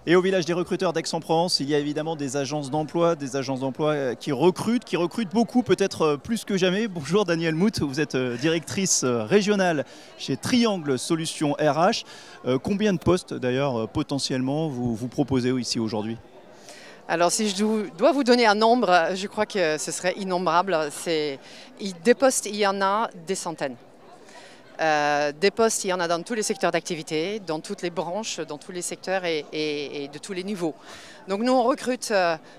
Et au village des recruteurs d'Aix-en-Provence, il y a évidemment des agences d'emploi qui recrutent beaucoup, peut-être plus que jamais. Bonjour Danielle Mout, vous êtes directrice régionale chez Triangle Solutions RH. Combien de postes d'ailleurs potentiellement vous proposez ici aujourd'hui ? Alors si je dois vous donner un nombre, je crois que ce serait innombrable. Des postes, il y en a des centaines. Des postes, il y en a dans tous les secteurs d'activité, dans toutes les branches, dans tous les secteurs et de tous les niveaux. Donc nous, on recrute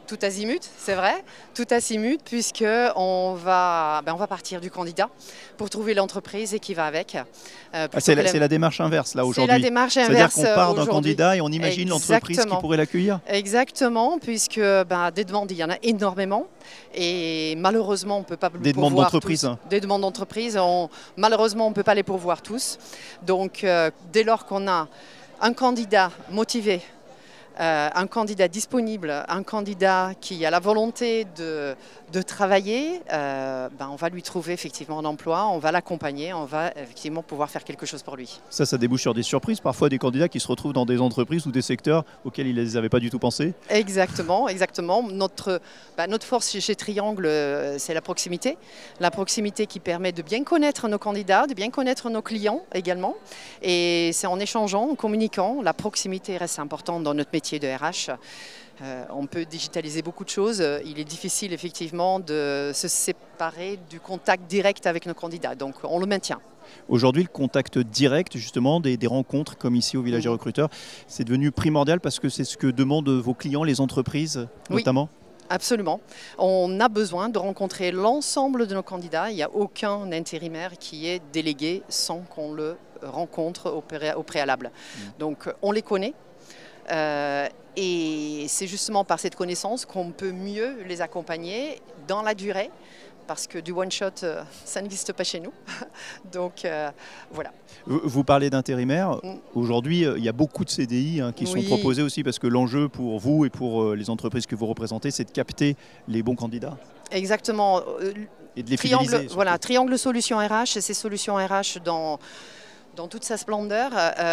tout azimut, c'est vrai, tout azimut, puisqu'on va partir du candidat pour trouver l'entreprise et qui va avec. C'est la démarche inverse là aujourd'hui. C'est la démarche inverse. C'est-à-dire qu'on part d'un candidat et on imagine l'entreprise qui pourrait l'accueillir. Exactement, puisque des demandes, il y en a énormément. Et malheureusement, on ne peut pas des demandes d'entreprise. Des demandes d'entreprise, malheureusement, on ne peut pas les pourvoir tous. Donc, dès lors qu'on a un candidat motivé, un candidat disponible, un candidat qui a la volonté de travailler, on va lui trouver effectivement un emploi, on va l'accompagner, on va effectivement pouvoir faire quelque chose pour lui. Ça débouche sur des surprises, parfois des candidats qui se retrouvent dans des entreprises ou des secteurs auxquels ils n'avaient pas du tout pensé. Exactement. Notre force chez Triangle, c'est la proximité. La proximité qui permet de bien connaître nos candidats, de bien connaître nos clients également. Et c'est en échangeant, en communiquant, la proximité reste importante dans notre métier de RH. On peut digitaliser beaucoup de choses. Il est difficile effectivement de se séparer du contact direct avec nos candidats. Donc on le maintient. Aujourd'hui, le contact direct, justement, des rencontres comme ici au village des recruteurs, c'est devenu primordial parce que c'est ce que demandent vos clients, les entreprises notamment. Absolument. On a besoin de rencontrer l'ensemble de nos candidats. Il n'y a aucun intérimaire qui est délégué sans qu'on le rencontre au préalable. Donc on les connaît. Et c'est justement par cette connaissance qu'on peut mieux les accompagner dans la durée, parce que du one-shot, ça n'existe pas chez nous. Donc voilà. Vous parlez d'intérimaires. Aujourd'hui, il y a beaucoup de CDI qui sont proposés aussi, parce que l'enjeu pour vous et pour les entreprises que vous représentez, c'est de capter les bons candidats. Exactement. Et de les fidéliser. Triangle Solutions RH, et ces solutions RH dans toute sa splendeur,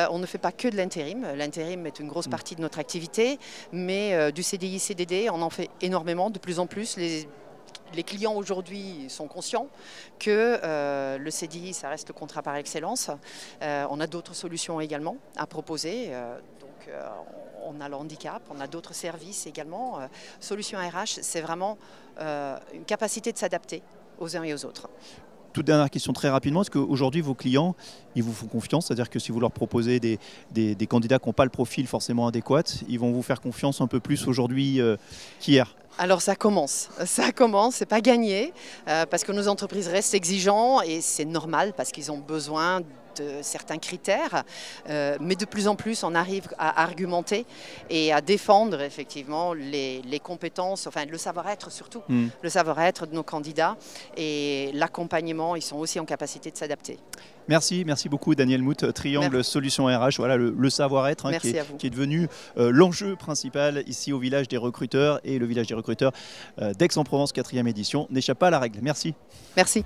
on ne fait pas que de l'intérim. L'intérim est une grosse partie de notre activité, mais du CDI, CDD, on en fait énormément, de plus en plus. Les clients aujourd'hui sont conscients que le CDI, ça reste le contrat par excellence. On a d'autres solutions également à proposer. On a le handicap, on a d'autres services également. Solutions RH, c'est vraiment une capacité de s'adapter aux uns et aux autres. Toute dernière question très rapidement, est-ce qu'aujourd'hui vos clients, ils vous font confiance? C'est-à-dire que si vous leur proposez des candidats qui n'ont pas le profil forcément adéquat, ils vont vous faire confiance un peu plus aujourd'hui qu'hier? Alors ça commence, c'est pas gagné, parce que nos entreprises restent exigeantes et c'est normal parce qu'ils ont besoin de certains critères, mais de plus en plus on arrive à argumenter et à défendre effectivement les compétences, enfin le savoir-être surtout, le savoir-être de nos candidats et l'accompagnement, ils sont aussi en capacité de s'adapter. Merci beaucoup Danielle Mout, Triangle Solutions RH, voilà le savoir-être qui est devenu l'enjeu principal ici au village des recruteurs, et le village des recruteurs d'Aix-en-Provence 4e édition n'échappe pas à la règle. Merci. Merci.